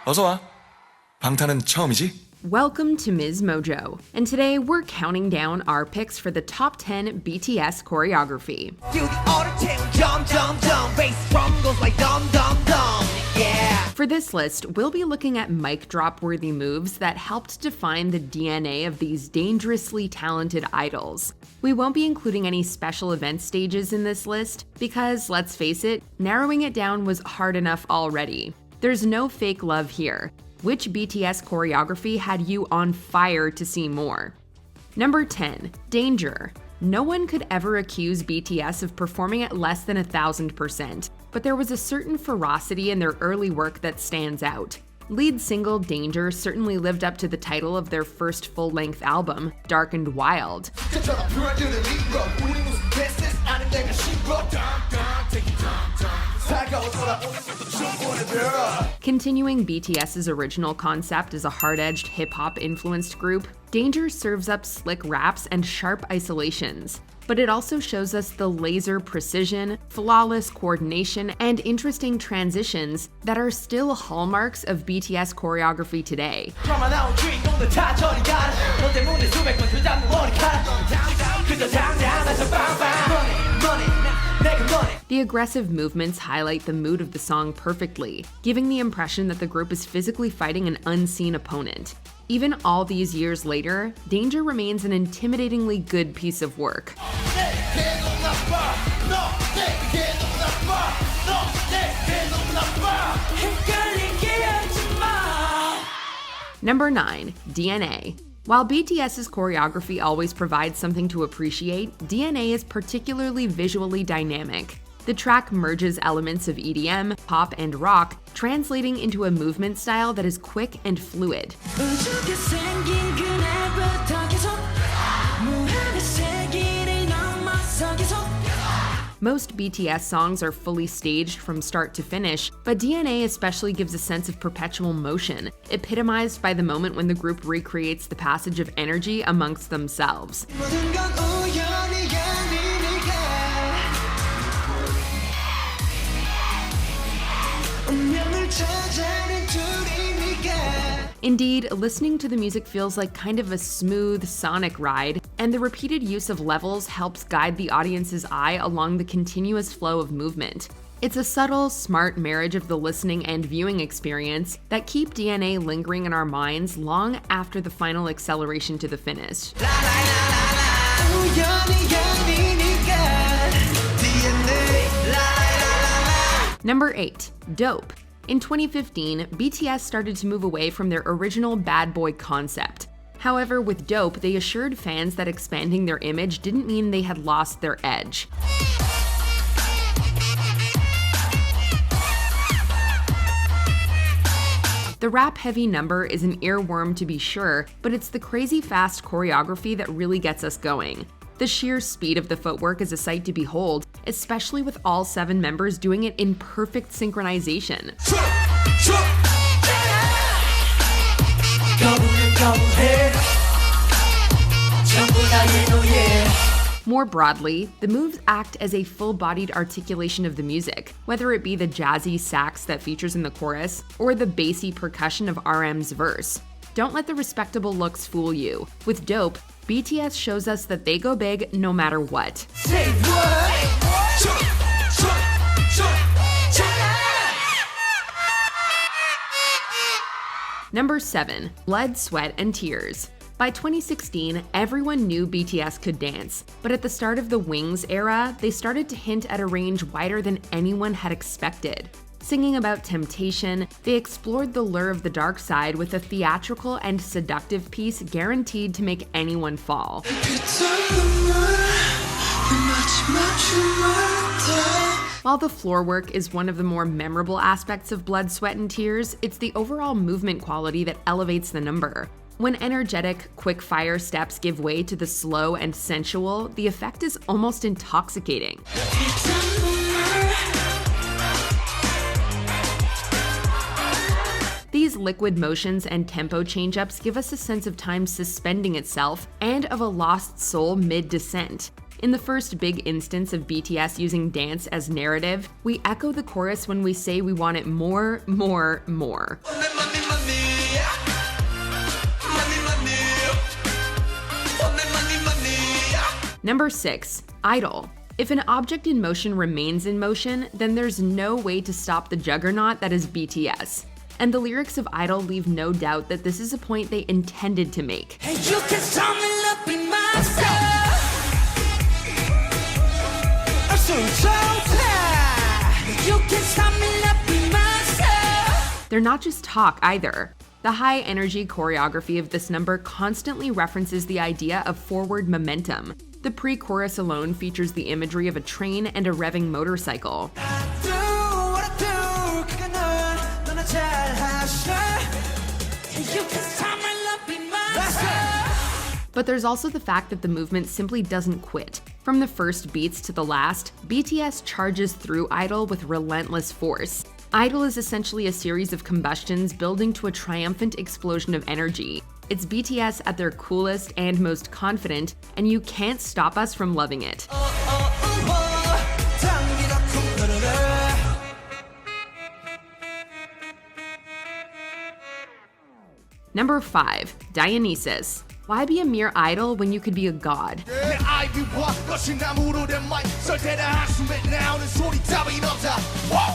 어서 와. 방탄은 처음이지? Welcome to MsMojo, and today we're counting down our picks for the top 10 BTS choreography. For this list, we'll be looking at mic drop-worthy moves that helped define the DNA of these dangerously talented idols. We won't be including any special event stages in this list because, let's face it, narrowing it down was hard enough already. There's no fake love here. Which BTS choreography had you on fire to see more? Number 10. Danger. No one could ever accuse BTS of performing at less than 1,000%, but there was a certain ferocity in their early work that stands out. Lead single Danger certainly lived up to the title of their first full-length album, Dark and Wild. Continuing BTS's original concept as a hard-edged hip-hop influenced group, Danger serves up slick raps and sharp isolations. But it also shows us the laser precision, flawless coordination, and interesting transitions that are still hallmarks of BTS choreography today. The aggressive movements highlight the mood of the song perfectly, giving the impression that the group is physically fighting an unseen opponent. Even all these years later, Danger remains an intimidatingly good piece of work. Number 9. DNA. While BTS's choreography always provides something to appreciate, DNA is particularly visually dynamic. The track merges elements of EDM, pop, and rock, translating into a movement style that is quick and fluid. Most BTS songs are fully staged from start to finish, but DNA especially gives a sense of perpetual motion, epitomized by the moment when the group recreates the passage of energy amongst themselves. Indeed, listening to the music feels like kind of a smooth, sonic ride, and the repeated use of levels helps guide the audience's eye along the continuous flow of movement. It's a subtle, smart marriage of the listening and viewing experience that keep DNA lingering in our minds long after the final acceleration to the finish. Number 8. Dope. In 2015, BTS started to move away from their original bad boy concept. However, with Dope, they assured fans that expanding their image didn't mean they had lost their edge. The rap-heavy number is an earworm to be sure, but it's the crazy fast choreography that really gets us going. The sheer speed of the footwork is a sight to behold, especially with all 7 members doing it in perfect synchronization. More broadly, the moves act as a full-bodied articulation of the music, whether it be the jazzy sax that features in the chorus or the bassy percussion of RM's verse. Don't let the respectable looks fool you. With Dope, BTS shows us that they go big no matter what. Number 7. Blood, Sweat, and Tears. By 2016, everyone knew BTS could dance, but at the start of the Wings era, they started to hint at a range wider than anyone had expected. Singing about temptation, they explored the lure of the dark side with a theatrical and seductive piece guaranteed to make anyone fall. While the floor work is one of the more memorable aspects of Blood, Sweat, and Tears, it's the overall movement quality that elevates the number. When energetic, quick-fire steps give way to the slow and sensual, the effect is almost intoxicating. These liquid motions and tempo change-ups give us a sense of time suspending itself and of a lost soul mid-descent. In the first big instance of BTS using dance as narrative, we echo the chorus when we say we want it more, more, more. Number 6. Idol. If an object in motion remains in motion, then there's no way to stop the juggernaut that is BTS. And the lyrics of Idol leave no doubt that this is a point they intended to make. Hey, you can stop me loving myself. I'm so tired. You can stop me loving myself. They're not just talk either. The high-energy choreography of this number constantly references the idea of forward momentum. The pre-chorus alone features the imagery of a train and a revving motorcycle. But there's also the fact that the movement simply doesn't quit. From the first beats to the last, BTS charges through Idol with relentless force. Idol is essentially a series of combustions building to a triumphant explosion of energy. It's BTS at their coolest and most confident, and you can't stop us from loving it. Number 5. Dionysus. Why be a mere idol when you could be a god?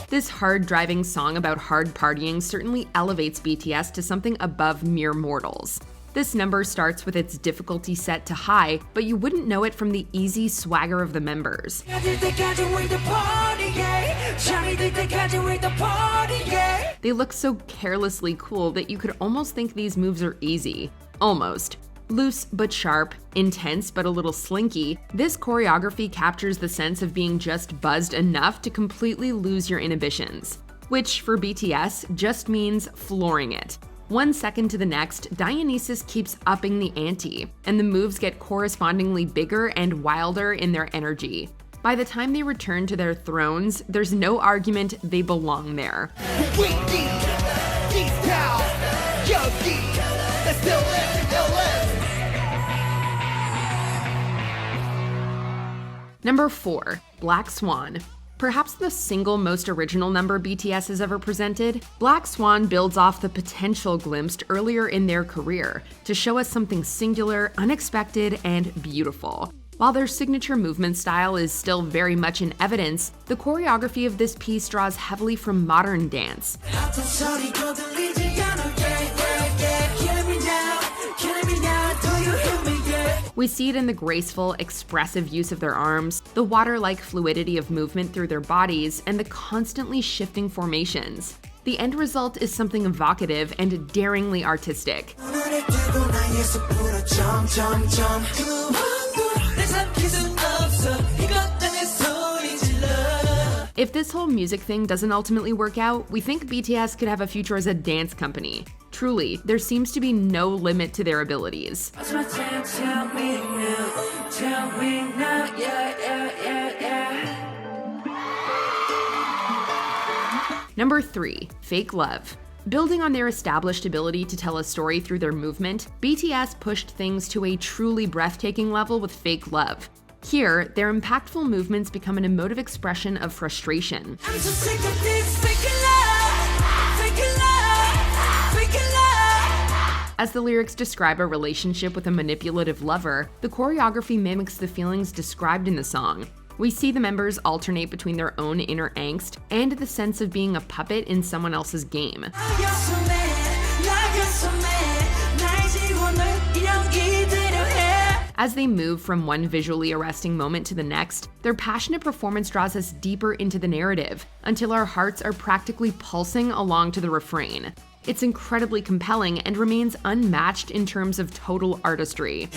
This hard-driving song about hard partying certainly elevates BTS to something above mere mortals. This number starts with its difficulty set to high, but you wouldn't know it from the easy swagger of the members. They look so carelessly cool that you could almost think these moves are easy. Almost. Loose but sharp, intense but a little slinky, this choreography captures the sense of being just buzzed enough to completely lose your inhibitions. Which, for BTS, just means flooring it. 1 second to the next, Dionysus keeps upping the ante, and the moves get correspondingly bigger and wilder in their energy. By the time they return to their thrones, there's no argument they belong there. Number 4. Black Swan. Perhaps the single most original number BTS has ever presented, Black Swan builds off the potential glimpsed earlier in their career to show us something singular, unexpected, and beautiful. While their signature movement style is still very much in evidence, the choreography of this piece draws heavily from modern dance. We see it in the graceful, expressive use of their arms, the water-like fluidity of movement through their bodies, and the constantly shifting formations. The end result is something evocative and daringly artistic. If this whole music thing doesn't ultimately work out, we think BTS could have a future as a dance company. Truly, there seems to be no limit to their abilities. Number 3. Fake Love. Building on their established ability to tell a story through their movement, BTS pushed things to a truly breathtaking level with Fake Love. Here, their impactful movements become an emotive expression of frustration. I'm so sick of this fake love, fake love, fake love. As the lyrics describe a relationship with a manipulative lover, the choreography mimics the feelings described in the song. We see the members alternate between their own inner angst and the sense of being a puppet in someone else's game. As they move from one visually arresting moment to the next, their passionate performance draws us deeper into the narrative, until our hearts are practically pulsing along to the refrain. It's incredibly compelling and remains unmatched in terms of total artistry.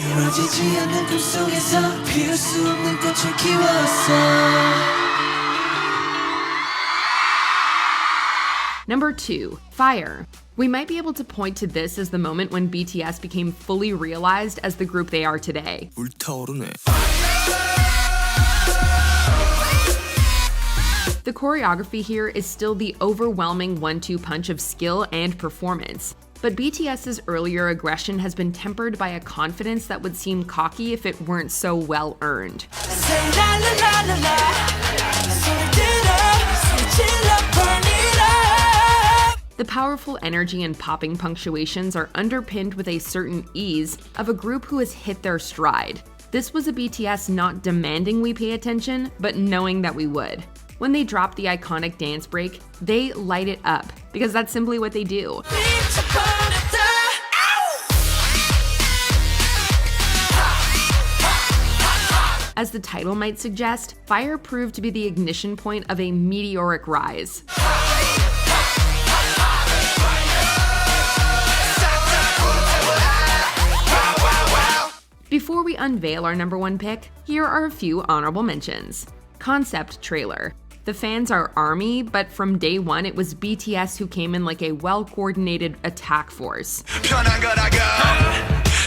Number 2. Fire. We might be able to point to this as the moment when BTS became fully realized as the group they are today. The choreography here is still the overwhelming 1-2 punch of skill and performance. But BTS's earlier aggression has been tempered by a confidence that would seem cocky if it weren't so well earned. Say la la la la la. Switch it up, switch it up, burn it up. The powerful energy and popping punctuations are underpinned with a certain ease of a group who has hit their stride. This was a BTS not demanding we pay attention, but knowing that we would. When they drop the iconic dance break, they light it up, because that's simply what they do. Bitch, I'm gonna die. Ow! As the title might suggest, fire proved to be the ignition point of a meteoric rise. Before we unveil our number one pick, here are a few honorable mentions. Concept trailer. The fans are ARMY, but from day one it was BTS who came in like a well-coordinated attack force. 편한 거라고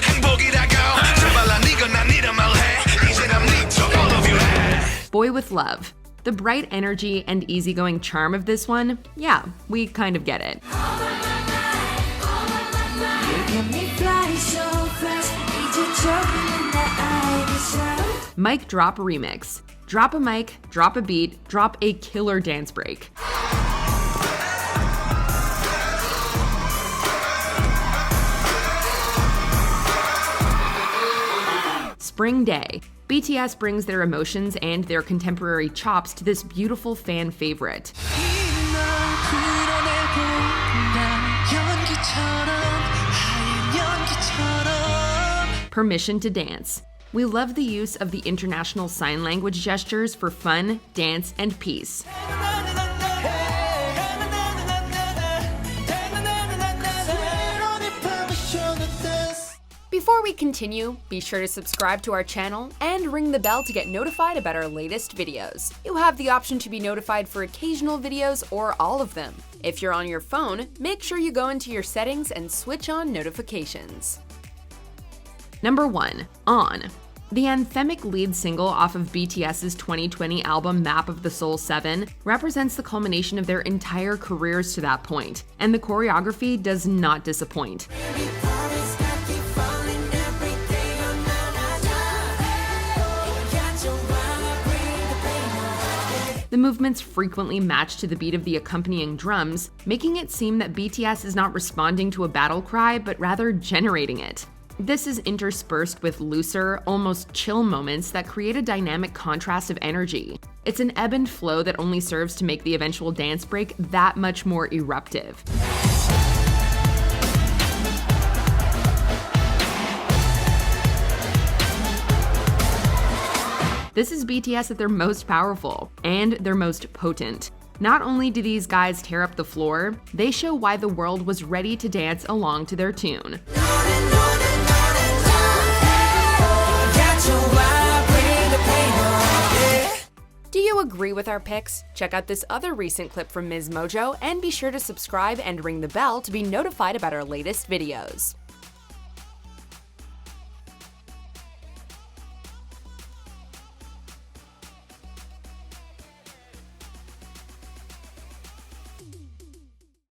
행복이라고 제발 난 이건 난 이런 말 해 이제 난 미쳐 all of you 해 Boy with Love. The bright energy and easygoing charm of this one, yeah, we kind of get it. You get me fly so fast. 이제 조금은 나 알겠어. Mic Drop Remix. Drop a mic, drop a beat, drop a killer dance break. Spring Day. BTS brings their emotions and their contemporary chops to this beautiful fan favorite. Permission to Dance. We love the use of the international sign language gestures for fun, dance, and peace. Before we continue, be sure to subscribe to our channel and ring the bell to get notified about our latest videos. You have the option to be notified for occasional videos or all of them. If you're on your phone, make sure you go into your settings and switch on notifications. Number 1. On. The anthemic lead single off of BTS's 2020 album Map of the Soul 7 represents the culmination of their entire careers to that point, and the choreography does not disappoint. The movements frequently match to the beat of the accompanying drums, making it seem that BTS is not responding to a battle cry, but rather generating it. This is interspersed with looser, almost chill moments that create a dynamic contrast of energy. It's an ebb and flow that only serves to make the eventual dance break that much more eruptive. This is BTS at their most powerful and their most potent. Not only do these guys tear up the floor, they show why the world was ready to dance along to their tune. Do you agree with our picks? Check out this other recent clip from MsMojo and be sure to subscribe and ring the bell to be notified about our latest videos.